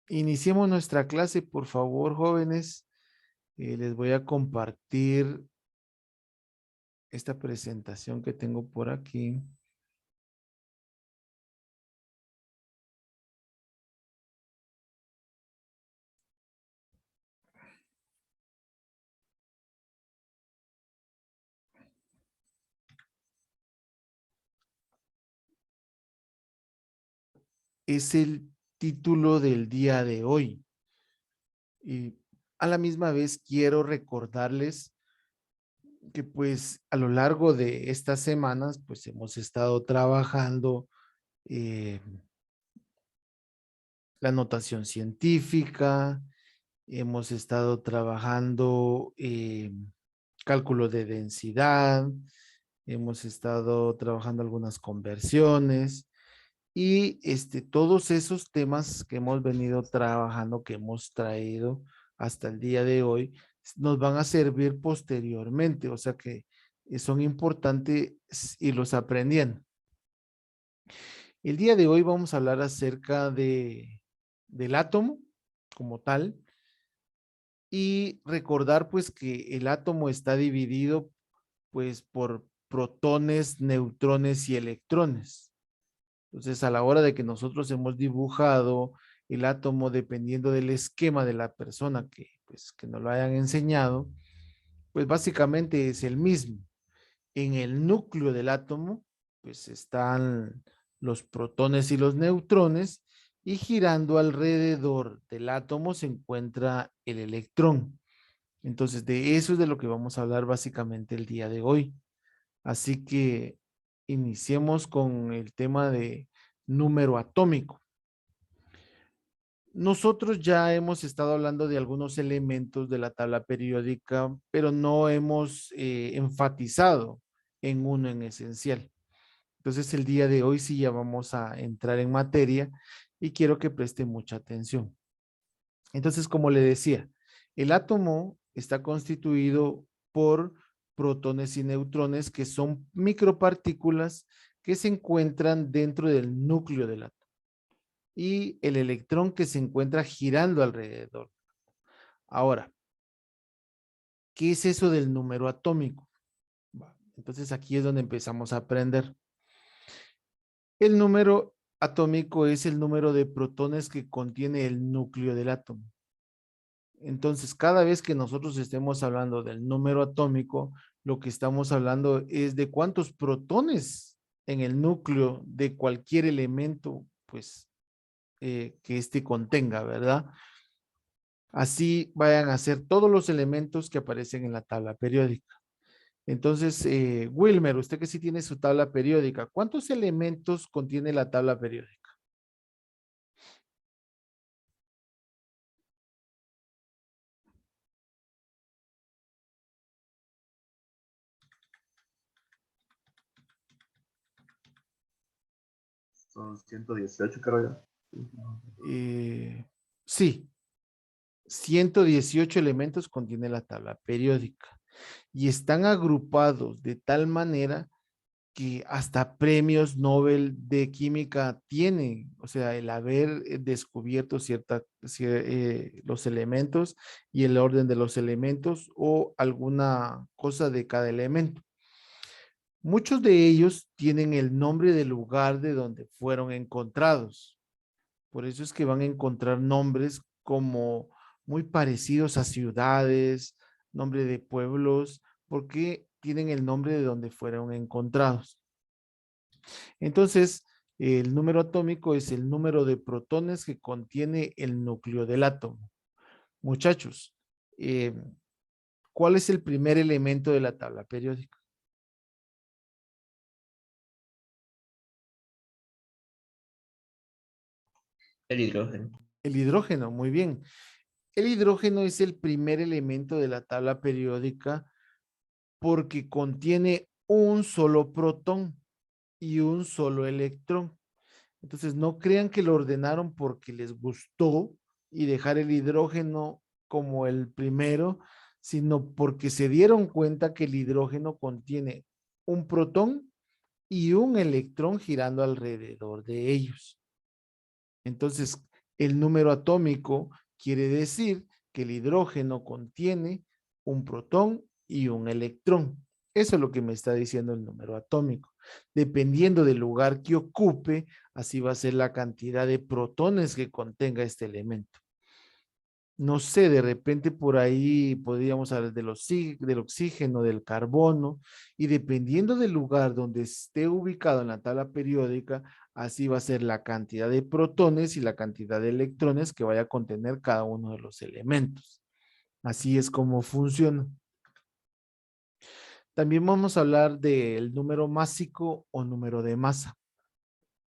Iniciemos nuestra clase, por favor, jóvenes. Les voy a compartir esta presentación que tengo por aquí. Es el título del día de hoy. Y a la misma vez quiero recordarles que pues a lo largo de estas semanas pues hemos estado trabajando eh, la notación científica, hemos estado trabajando cálculo de densidad, hemos estado trabajando algunas conversiones y todos esos temas que hemos venido trabajando, que hemos traído hasta el día de hoy, nos van a servir posteriormente, o sea que son importantes irlos aprendiendo. El día de hoy vamos a hablar acerca del átomo como tal y recordar pues que el átomo está dividido pues por protones, neutrones y electrones. Entonces, a la hora de que nosotros hemos dibujado el átomo dependiendo del esquema de la persona pues, que nos lo hayan enseñado, pues básicamente es el mismo. En el núcleo del átomo, pues están los protones y los neutrones, y girando alrededor del átomo se encuentra el electrón. Entonces, de eso es de lo que vamos a hablar básicamente el día de hoy. Así que iniciemos con el tema de número atómico. Nosotros ya hemos estado hablando de algunos elementos de la tabla periódica, pero no hemos enfatizado en uno en esencial. Entonces, el día de hoy sí ya vamos a entrar en materia y quiero que preste mucha atención. Entonces, como le decía, el átomo está constituido por protones y neutrones que son micropartículas que se encuentran dentro del núcleo del átomo y el electrón que se encuentra girando alrededor. Ahora, ¿qué es eso del número atómico? Entonces aquí es donde empezamos a aprender. El número atómico es el número de protones que contiene el núcleo del átomo. Entonces, cada vez que nosotros estemos hablando del número atómico, lo que estamos hablando es de cuántos protones en el núcleo de cualquier elemento, pues, que éste contenga, ¿verdad? Así vayan a ser todos los elementos que aparecen en la tabla periódica. Entonces, Wilmer, usted que sí tiene su tabla periódica, ¿cuántos elementos contiene la tabla periódica? Son 118, creo yo. Sí, 118 elementos contiene la tabla periódica y están agrupados de tal manera que hasta premios Nobel de química tienen, o sea, el haber descubierto los elementos y el orden de los elementos o alguna cosa de cada elemento. Muchos de ellos tienen el nombre del lugar de donde fueron encontrados. Por eso es que van a encontrar nombres como muy parecidos a ciudades, nombre de pueblos, porque tienen el nombre de donde fueron encontrados. Entonces, el número atómico es el número de protones que contiene el núcleo del átomo. Muchachos, eh, ¿cuál es el primer elemento de la tabla periódica? El hidrógeno. El hidrógeno, muy bien. El hidrógeno es el primer elemento de la tabla periódica porque contiene un solo protón y un solo electrón. Entonces, no crean que lo ordenaron porque les gustó y dejar el hidrógeno como el primero, sino porque se dieron cuenta que el hidrógeno contiene un protón y un electrón girando alrededor de ellos. Entonces, El número atómico quiere decir que el hidrógeno contiene un protón y un electrón. Eso es lo que me está diciendo el número atómico. Dependiendo del lugar que ocupe, así va a ser la cantidad de protones que contenga este elemento. No sé, de repente por ahí podríamos hablar del oxígeno, del carbono, y dependiendo del lugar donde esté ubicado en la tabla periódica, así va a ser la cantidad de protones y la cantidad de electrones que vaya a contener cada uno de los elementos. Así es como funciona. También vamos a hablar del número másico o número de masa.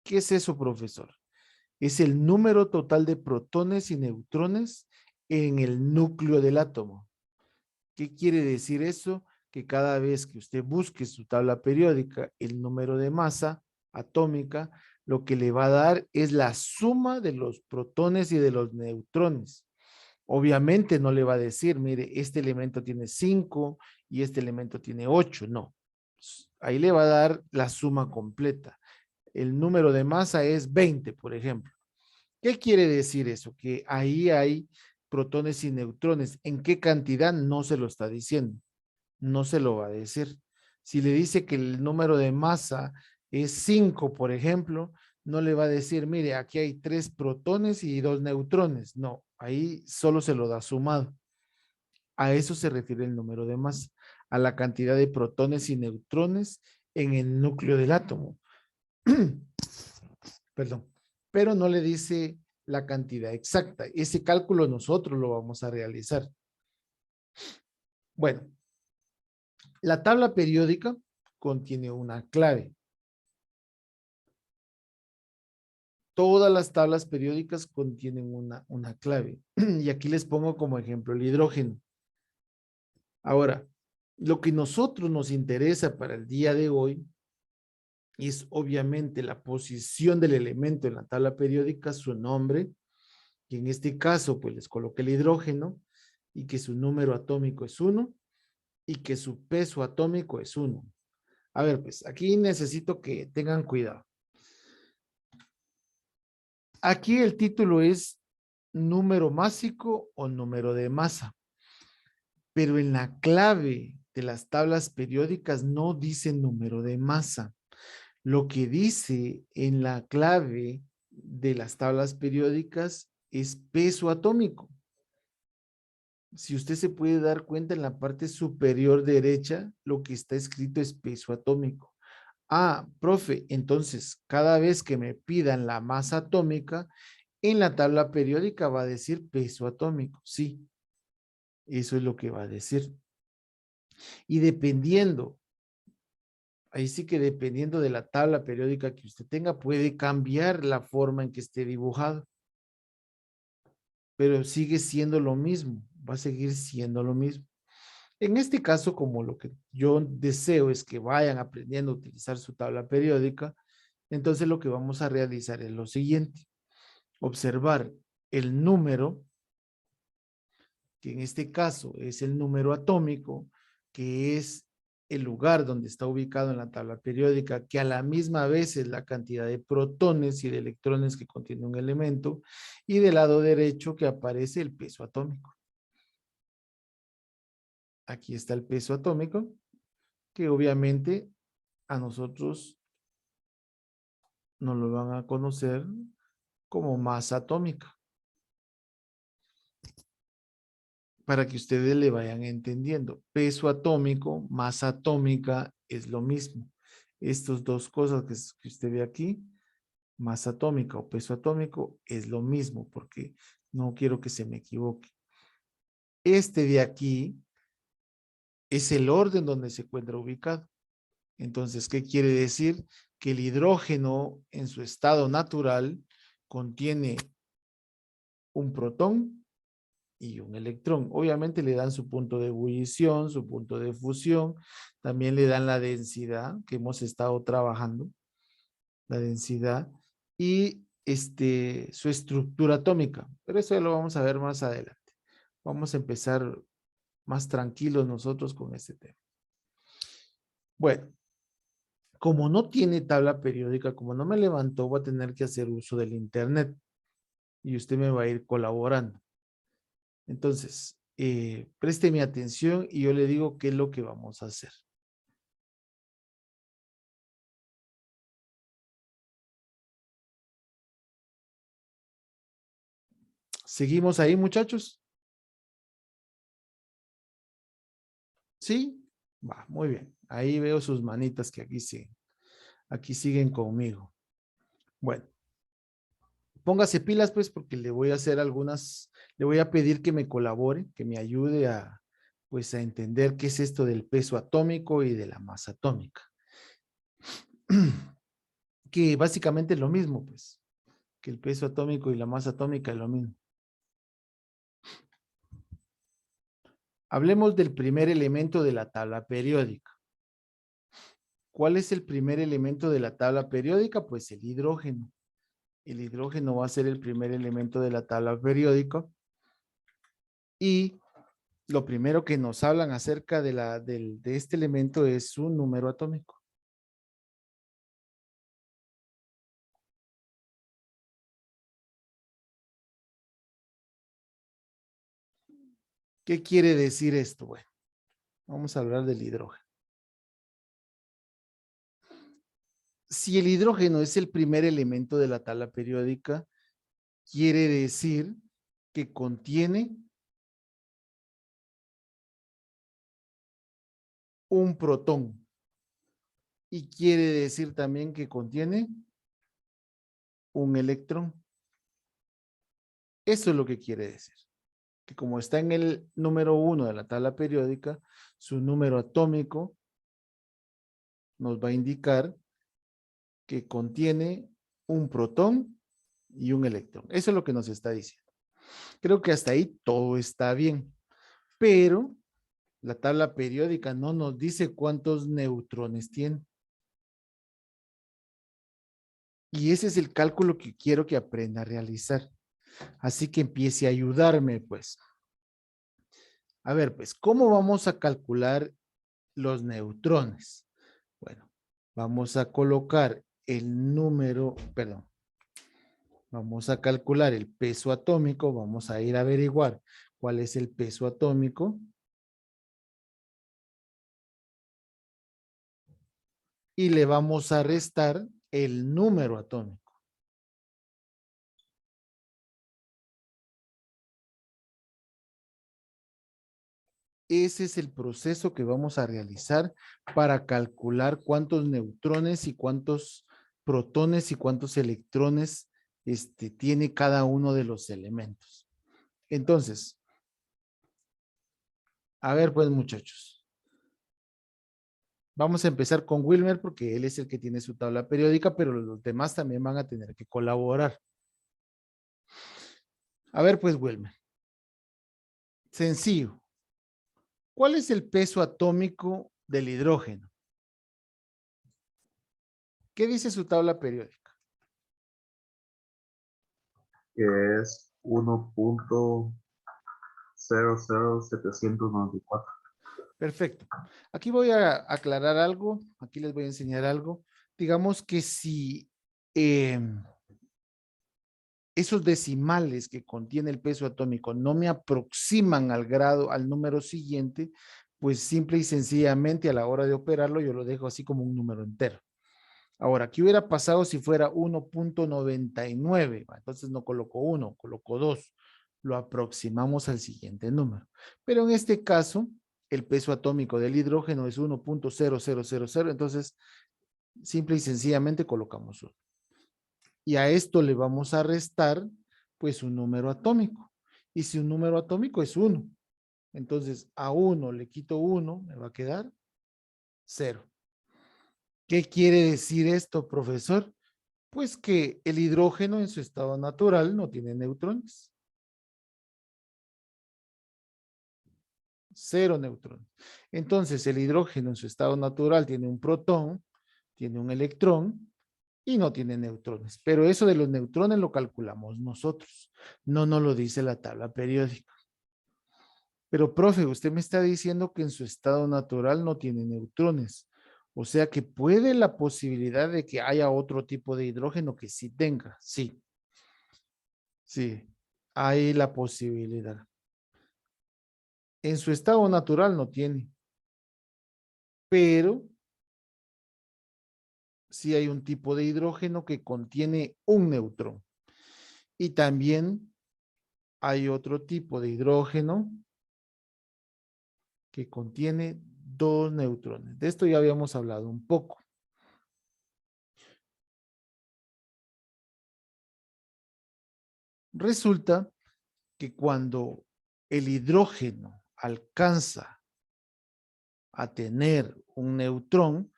¿Qué es eso, profesor? Es el número total de protones y neutrones en el núcleo del átomo. ¿Qué quiere decir eso? Que cada vez que usted busque su tabla periódica, el número de masa atómica, lo que le va a dar es la suma de los protones y de los neutrones. Obviamente no le va a decir, mire, este elemento tiene 5 y este elemento tiene 8, no. Ahí le va a dar la suma completa. El número de masa es 20, por ejemplo. ¿Qué quiere decir eso? Que ahí hay protones y neutrones. ¿En qué cantidad? No se lo está diciendo. No se lo va a decir. Si le dice que el número de masa es 5, por ejemplo, no le va a decir, mire, aquí hay 3 protones y 2 neutrones. No, ahí solo se lo da sumado. A eso se refiere el número de masa, a la cantidad de protones y neutrones en el núcleo del átomo. Perdón, pero no le dice la cantidad exacta. Ese cálculo nosotros lo vamos a realizar. Bueno, la tabla periódica contiene una clave. Todas las tablas periódicas contienen una clave. Y aquí les pongo como ejemplo el hidrógeno. Ahora, lo que nosotros nos interesa para el día de hoy es obviamente la posición del elemento en la tabla periódica, su nombre, que en este caso pues les coloqué el hidrógeno y que su número atómico es 1 y que su peso atómico es 1. A ver, pues aquí necesito que tengan cuidado. Aquí el título es número másico o número de masa, pero en la clave de las tablas periódicas no dice número de masa. Lo que dice en la clave de las tablas periódicas es peso atómico. Si usted se puede dar cuenta en la parte superior derecha, lo que está escrito es peso atómico. Ah, profe, entonces cada vez que me pidan la masa atómica, en la tabla periódica va a decir peso atómico. Sí, eso es lo que va a decir. Y dependiendo, ahí sí que dependiendo de la tabla periódica que usted tenga, puede cambiar la forma en que esté dibujado. Pero sigue siendo lo mismo, va a seguir siendo lo mismo. En este caso, como lo que yo deseo es que vayan aprendiendo a utilizar su tabla periódica, entonces lo que vamos a realizar es lo siguiente. Observar el número, que en este caso es el número atómico, que es el lugar donde está ubicado en la tabla periódica, que a la misma vez es la cantidad de protones y de electrones que contiene un elemento, y del lado derecho que aparece el peso atómico. Aquí está el peso atómico, que obviamente a nosotros nos lo van a conocer como masa atómica. Para que ustedes le vayan entendiendo. Peso atómico, masa atómica es lo mismo. Estas dos cosas que usted ve aquí, masa atómica o peso atómico, es lo mismo, porque no quiero que se me equivoque. Este de aquí es el orden donde se encuentra ubicado. Entonces, ¿qué quiere decir? Que el hidrógeno en su estado natural contiene un protón y un electrón. Obviamente le dan su punto de ebullición, su punto de fusión, también le dan la densidad que hemos estado trabajando, la densidad y su estructura atómica. Pero eso ya lo vamos a ver más adelante. Vamos a empezar más tranquilos nosotros con este tema. Bueno, como no tiene tabla periódica, como no me levantó, voy a tener que hacer uso del internet. y usted me va a ir colaborando. Entonces, présteme atención y yo le digo qué es lo que vamos a hacer. ¿Seguimos ahí, muchachos? ¿Sí? Va, muy bien. Ahí veo sus manitas que aquí siguen. Aquí siguen conmigo. Bueno, póngase pilas pues porque le voy a hacer algunas, le voy a pedir que me colabore, que me ayude a, pues a entender qué es esto del peso atómico y de la masa atómica. Que básicamente es lo mismo, pues, que el peso atómico y la masa atómica es lo mismo. Hablemos del primer elemento de la tabla periódica. ¿Cuál es el primer elemento de la tabla periódica? Pues el hidrógeno. El hidrógeno va a ser el primer elemento de la tabla periódica. Y lo primero que nos hablan acerca de este elemento es su número atómico. ¿Qué quiere decir esto? Bueno, vamos a hablar del hidrógeno. Si el hidrógeno es el primer elemento de la tabla periódica, quiere decir que contiene un protón. Y quiere decir también que contiene un electrón. Eso es lo que quiere decir. Que como está en el número 1 de la tabla periódica, su número atómico nos va a indicar que contiene un protón y un electrón. Eso es lo que nos está diciendo. Creo que hasta ahí todo está bien, pero la tabla periódica no nos dice cuántos neutrones tiene. Y ese es el cálculo que quiero que aprenda a realizar. Así que empiece a ayudarme, pues. A ver, pues, ¿cómo vamos a calcular los neutrones? Bueno, vamos a colocar el número, perdón, vamos a calcular el peso atómico, vamos a ir a averiguar cuál es el peso atómico. Y le vamos a restar el número atómico. Ese es el proceso que vamos a realizar para calcular cuántos neutrones y cuántos protones y cuántos electrones tiene cada uno de los elementos. Entonces, a ver pues muchachos. Vamos a empezar con Wilmer porque él es el que tiene su tabla periódica, pero los demás también van a tener que colaborar. A ver pues Wilmer. Sencillo. ¿Cuál es el peso atómico del hidrógeno? ¿Qué dice su tabla periódica? Que es 1.00794. Perfecto. Aquí voy a aclarar algo, aquí les voy a enseñar algo. Digamos que si esos decimales que contiene el peso atómico no me aproximan al grado, al número siguiente, pues simple y sencillamente a la hora de operarlo yo lo dejo así como un número entero. Ahora, ¿qué hubiera pasado si fuera 1.99? Entonces no coloco 1, coloco 2. Lo aproximamos al siguiente número. Pero en este caso, el peso atómico del hidrógeno es 1.0000, entonces simple y sencillamente colocamos 1. Y a esto le vamos a restar pues un número atómico. Y si un número atómico es 1, entonces a 1 le quito 1, me va a quedar 0. ¿Qué quiere decir esto, profesor? Pues que el hidrógeno en su estado natural no tiene neutrones. 0 neutrones. Entonces el hidrógeno en su estado natural tiene un protón, tiene un electrón y no tiene neutrones. Pero eso de los neutrones lo calculamos nosotros. No nos lo dice la tabla periódica. Pero, profe, usted me está diciendo que en su estado natural no tiene neutrones. O sea que puede la posibilidad de que haya otro tipo de hidrógeno que sí tenga, sí. Sí, hay la posibilidad. En su estado natural no tiene, pero sí hay un tipo de hidrógeno que contiene un neutrón. Y también hay otro tipo de hidrógeno que contiene dos neutrones. De esto ya habíamos hablado un poco. Resulta que cuando el hidrógeno alcanza a tener un neutrón,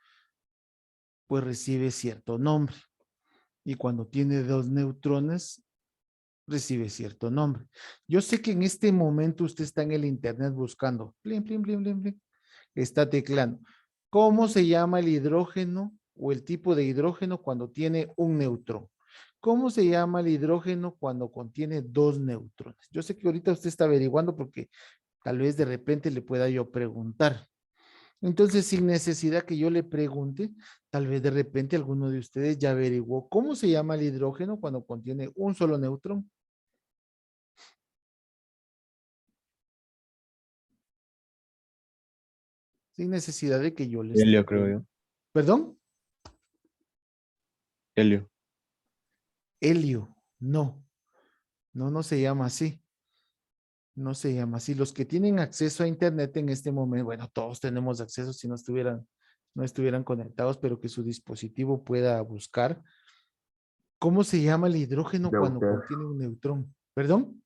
pues recibe cierto nombre. Y cuando tiene dos neutrones, recibe cierto nombre. Yo sé que en este momento usted está en el internet buscando, plin, plin, plin, plin, plin, está teclando. ¿Cómo se llama el hidrógeno o el tipo de hidrógeno cuando tiene un neutrón? ¿Cómo se llama el hidrógeno cuando contiene dos neutrones? Yo sé que ahorita usted está averiguando porque tal vez de repente le pueda yo preguntar. Entonces, sin necesidad que yo le pregunte, tal vez de repente alguno de ustedes ya averiguó cómo se llama el hidrógeno cuando contiene un solo neutrón. Sin necesidad de que yo le esté Helio, creo yo. preguntando. ¿Perdón? Helio. Helio. No, no se llama así. No se llama así. Los que tienen acceso a internet en este momento, bueno, todos tenemos acceso si no estuvieran conectados, pero que su dispositivo pueda buscar. ¿Cómo se llama el hidrógeno cuando Deuter. contiene un neutrón? ¿Perdón?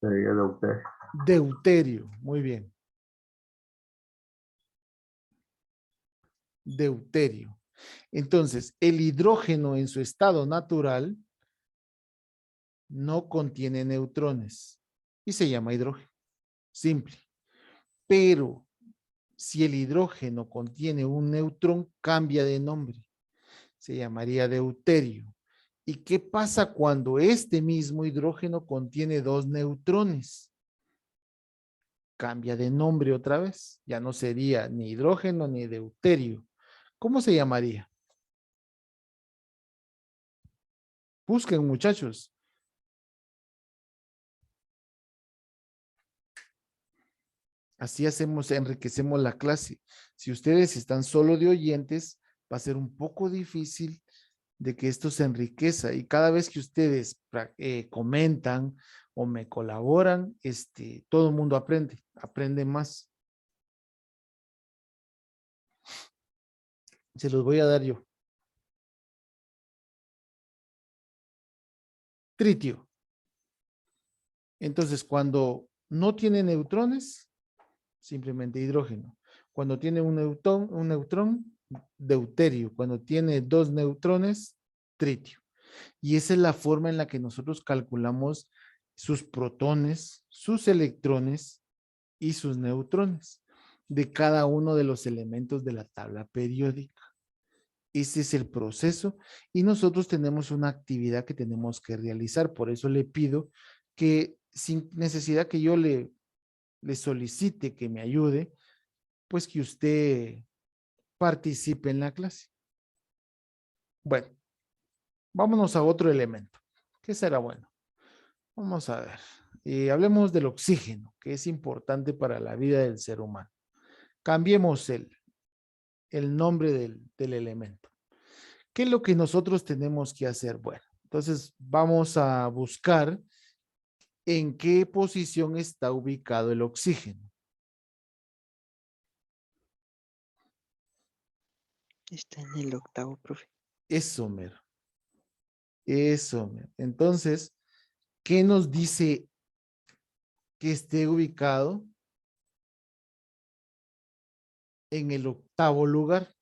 Sería Deuter. Deuterio. Muy bien. Deuterio. Entonces, el hidrógeno en su estado natural no contiene neutrones y se llama hidrógeno. Simple. Pero si el hidrógeno contiene un neutrón, cambia de nombre. Se llamaría deuterio. ¿Y qué pasa cuando este mismo hidrógeno contiene dos neutrones? Cambia de nombre otra vez. Ya no sería ni hidrógeno ni deuterio. ¿Cómo se llamaría? Busquen, muchachos. Así hacemos, enriquecemos la clase. Si ustedes están solo de oyentes, va a ser un poco difícil de que esto se enriqueza. Y cada vez que ustedes comentan o me colaboran, todo el mundo aprende más. Se los voy a dar yo. Tritio. Entonces, cuando no tiene neutrones, simplemente hidrógeno. Cuando tiene un neutrón, deuterio. Cuando tiene dos neutrones, tritio. Y esa es la forma en la que nosotros calculamos sus protones, sus electrones y sus neutrones de cada uno de los elementos de la tabla periódica. Ese es el proceso y nosotros tenemos una actividad que tenemos que realizar. Por eso le pido que sin necesidad que yo le solicite que me ayude, pues que usted participe en la clase. Bueno, vámonos a otro elemento. ¿Qué será bueno? Vamos a ver. Hablemos del oxígeno, que es importante para la vida del ser humano. Cambiemos el nombre del elemento. ¿Qué es lo que nosotros tenemos que hacer? Bueno, entonces vamos a buscar en qué posición está ubicado el oxígeno. Está en el octavo, profe. Eso, mero. Eso, mero. Entonces, ¿qué nos dice que esté ubicado en el octavo lugar?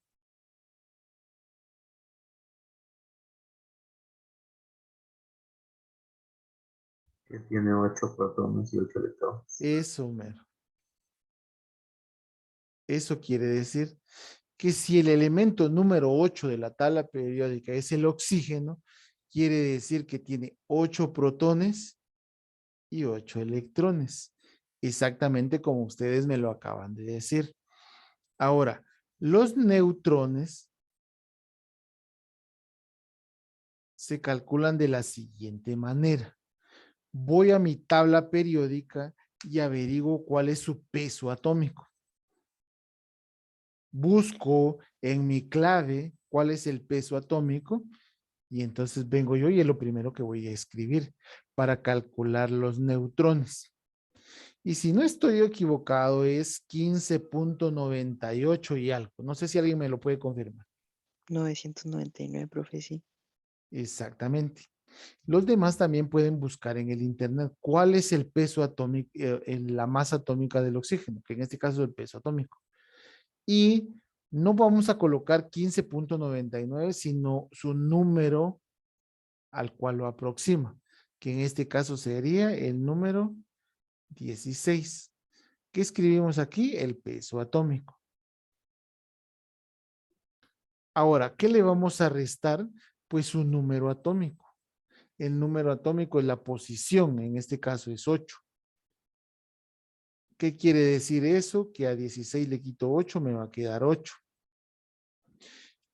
Que tiene 8 protones y 8 electrones. Eso, mero. Eso quiere decir que si el elemento número 8 de la tabla periódica es el oxígeno, quiere decir que tiene 8 protones y 8 electrones. Exactamente como ustedes me lo acaban de decir. Ahora, los neutrones se calculan de la siguiente manera. Voy a mi tabla periódica y averiguo cuál es su peso atómico. Busco en mi clave cuál es el peso atómico y entonces vengo yo y es lo primero que voy a escribir para calcular los neutrones. Y si no estoy equivocado es 15.98 y algo. No sé si alguien me lo puede confirmar. 999, profe, sí. Exactamente. Los demás también pueden buscar en el internet cuál es el peso atómico, la masa atómica del oxígeno, que en este caso es el peso atómico. Y no vamos a colocar 15.99, sino su número al cual lo aproxima, que en este caso sería el número 16. ¿Qué escribimos aquí? El peso atómico. Ahora, ¿qué le vamos a restar? Pues su número atómico. El número atómico es la posición, en este caso es 8. ¿Qué quiere decir eso? Que a 16 le quito 8, me va a quedar 8.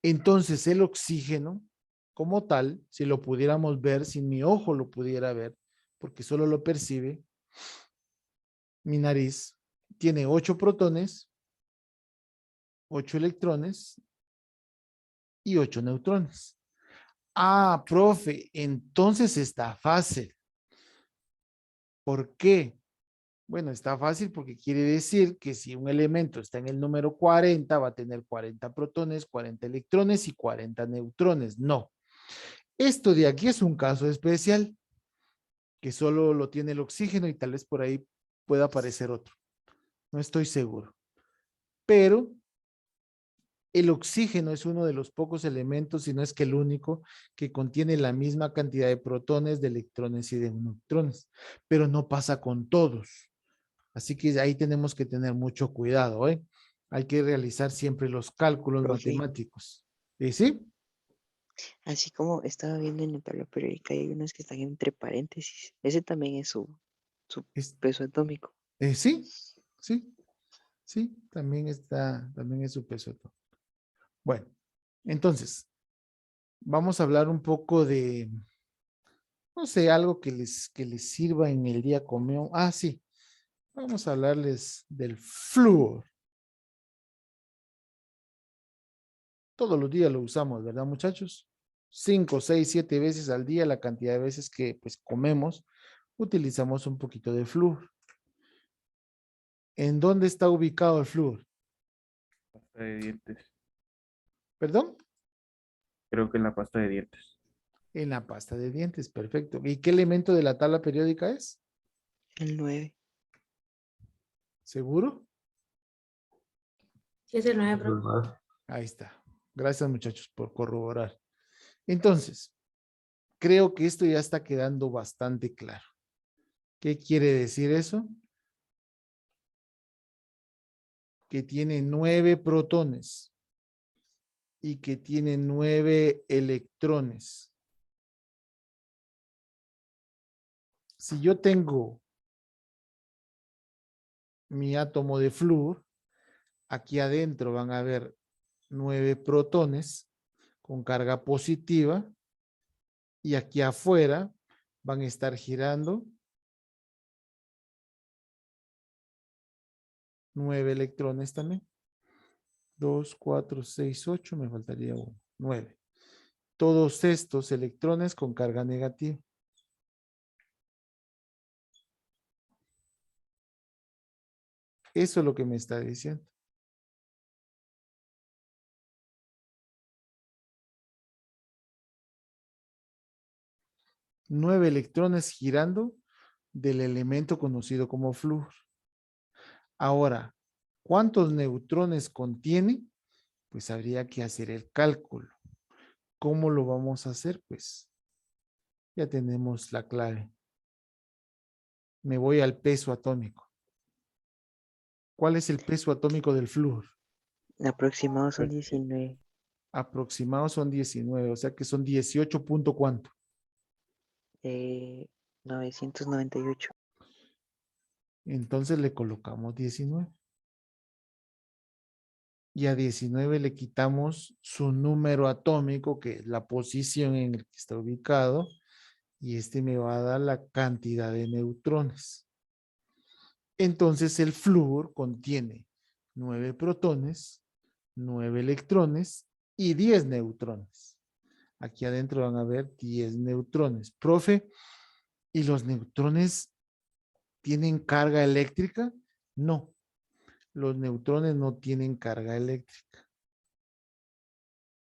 Entonces el oxígeno, como tal, si lo pudiéramos ver, si mi ojo lo pudiera ver, porque solo lo percibe, mi nariz tiene 8 protones, 8 electrones y 8 neutrones. Ah, profe, entonces está fácil. ¿Por qué? Bueno, está fácil porque quiere decir que si un elemento está en el número 40, va a tener 40 protones, 40 electrones y 40 neutrones. No. Esto de aquí es un caso especial, que solo lo tiene el oxígeno y tal vez por ahí pueda aparecer otro. No estoy seguro. Pero el oxígeno es uno de los pocos elementos, si no es que el único, que contiene la misma cantidad de protones, de electrones y de neutrones. Pero no pasa con todos. Así que ahí tenemos que tener mucho cuidado, ¿eh? Hay que realizar siempre los cálculos Profe, matemáticos. ¿Y sí? así como estaba viendo en la tabla periódica, hay unos que están entre paréntesis. Ese también es su Es, peso atómico. sí, sí, sí, también es su peso atómico. Bueno, entonces, vamos a hablar un poco de, no sé, algo que les sirva en el día común. Ah, sí, vamos a hablarles del flúor. Todos los días lo usamos, ¿verdad, muchachos? 5, 6, 7 veces al día, la cantidad de veces que pues comemos, utilizamos un poquito de flúor. ¿En dónde está ubicado el flúor? Pasta de dientes. ¿Perdón? Creo que en la pasta de dientes. En la pasta de dientes, perfecto. ¿Y qué elemento de la tabla periódica es? El 9. ¿Seguro? Sí, es el 9, profe. Normal. Ahí está. Gracias, muchachos, por corroborar. Entonces, creo que esto ya está quedando bastante claro. ¿Qué quiere decir eso? Que tiene 9 protones y que tiene 9 electrones. Si yo tengo mi átomo de flúor, aquí adentro van a haber 9 protones con carga positiva y aquí afuera van a estar girando 9 electrones también. 2, 4, 6, 8, me faltaría 1, 9. Todos estos electrones con carga negativa. Eso es lo que me está diciendo. Nueve electrones girando del elemento conocido como flúor. Ahora, ¿cuántos neutrones contiene? Pues habría que hacer el cálculo. ¿Cómo lo vamos a hacer? Pues ya tenemos la clave. Me voy al peso atómico. ¿Cuál es el peso atómico del flúor? Aproximados son 19. Aproximados son 19, o sea que son 18 punto cuánto. 998. Entonces le colocamos 19. y a 19 le quitamos su número atómico, que es la posición en el que está ubicado, y este me va a dar la cantidad de neutrones. Entonces el flúor contiene 9 protones, 9 electrones y 10 neutrones. Aquí adentro van a ver 10 neutrones. Profe, ¿y los neutrones tienen carga eléctrica? No, los neutrones no tienen carga eléctrica.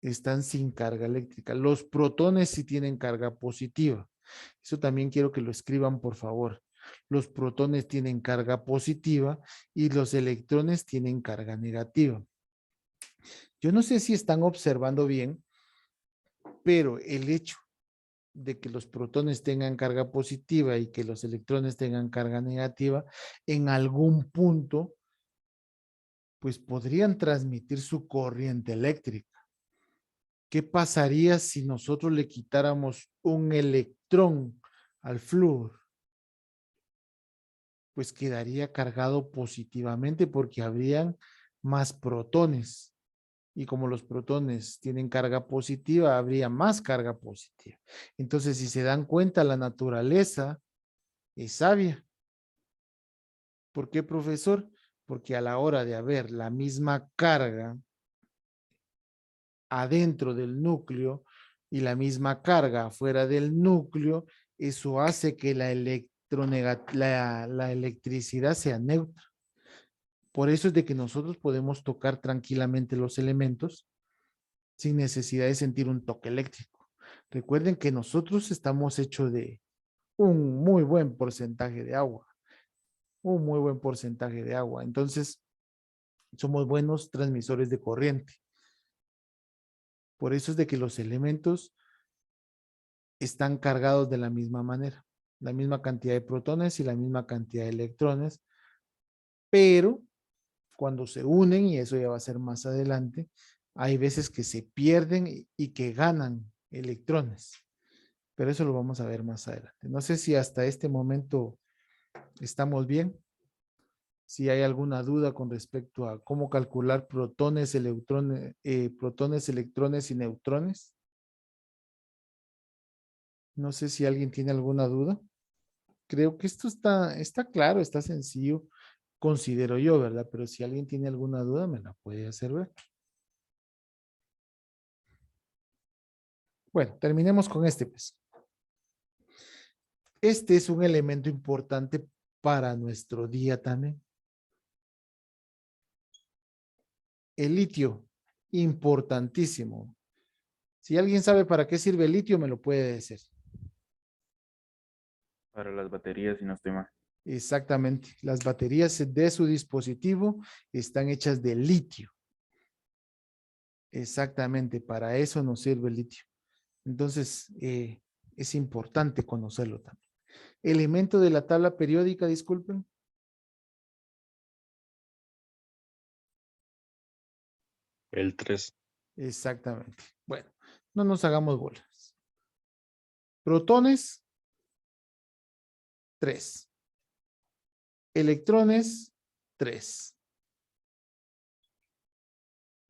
Están sin carga eléctrica. Los protones sí tienen carga positiva. Eso también quiero que lo escriban, por favor. Los protones tienen carga positiva y los electrones tienen carga negativa. Yo no sé si están observando bien, pero el hecho de que los protones tengan carga positiva y que los electrones tengan carga negativa, en algún punto, pues podrían transmitir su corriente eléctrica. ¿Qué pasaría si nosotros le quitáramos un electrón al flúor? Pues quedaría cargado positivamente porque habrían más protones. Y como los protones tienen carga positiva, habría más carga positiva. Entonces, si se dan cuenta, la naturaleza es sabia. ¿Por qué, profesor? Porque a la hora de haber la misma carga adentro del núcleo y la misma carga fuera del núcleo, eso hace que la electricidad sea neutra. Por eso es de que nosotros podemos tocar tranquilamente los elementos sin necesidad de sentir un toque eléctrico. Recuerden que nosotros estamos hechos de un muy buen porcentaje de agua, un muy buen porcentaje de agua. Entonces, somos buenos transmisores de corriente. Por eso es de que los elementos están cargados de la misma manera, la misma cantidad de protones y la misma cantidad de electrones, pero cuando se unen, y eso ya va a ser más adelante, hay veces que se pierden y que ganan electrones, pero eso lo vamos a ver más adelante. No sé si hasta este momento estamos bien. Si hay alguna duda con respecto a cómo calcular protones, electrones y neutrones. No sé si alguien tiene alguna duda. Creo que esto está claro, está sencillo, considero yo, ¿verdad? Pero si alguien tiene alguna duda, me la puede hacer ver. Bueno, terminemos con este, pues. Este es un elemento importante para nuestro día también. El litio, importantísimo. Si alguien sabe para qué sirve el litio, me lo puede decir. Para las baterías, si no estoy mal. Exactamente. Las baterías de su dispositivo están hechas de litio. Exactamente, para eso nos sirve el litio. Entonces, es importante conocerlo también. Elemento de la tabla periódica, disculpen. El 3. Exactamente. Bueno, no nos hagamos bolas. Protones, 3. Electrones, 3.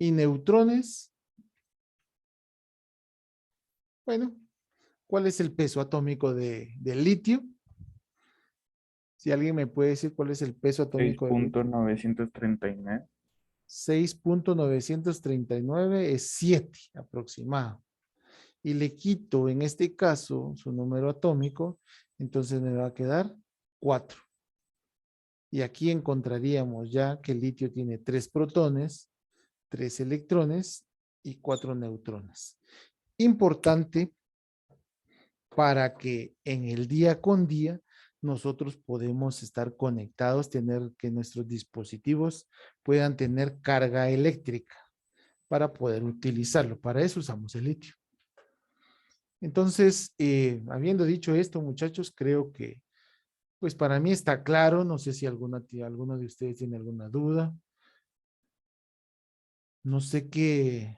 Y neutrones, bueno, ¿cuál es el peso atómico del litio? Si alguien me puede decir cuál es el peso atómico del litio. 6.939. 6.939 es 7 aproximado. Y le quito en este caso su número atómico, entonces me va a quedar 4. Y aquí encontraríamos ya que el litio tiene 3 protones, 3 electrones y 4 neutrones. Importante para que en el día con día nosotros podemos estar conectados, tener que nuestros dispositivos puedan tener carga eléctrica para poder utilizarlo. Para eso usamos el litio. Entonces, habiendo dicho esto, muchachos, creo que pues para mí está claro. No sé si alguno de ustedes tiene alguna duda. No sé qué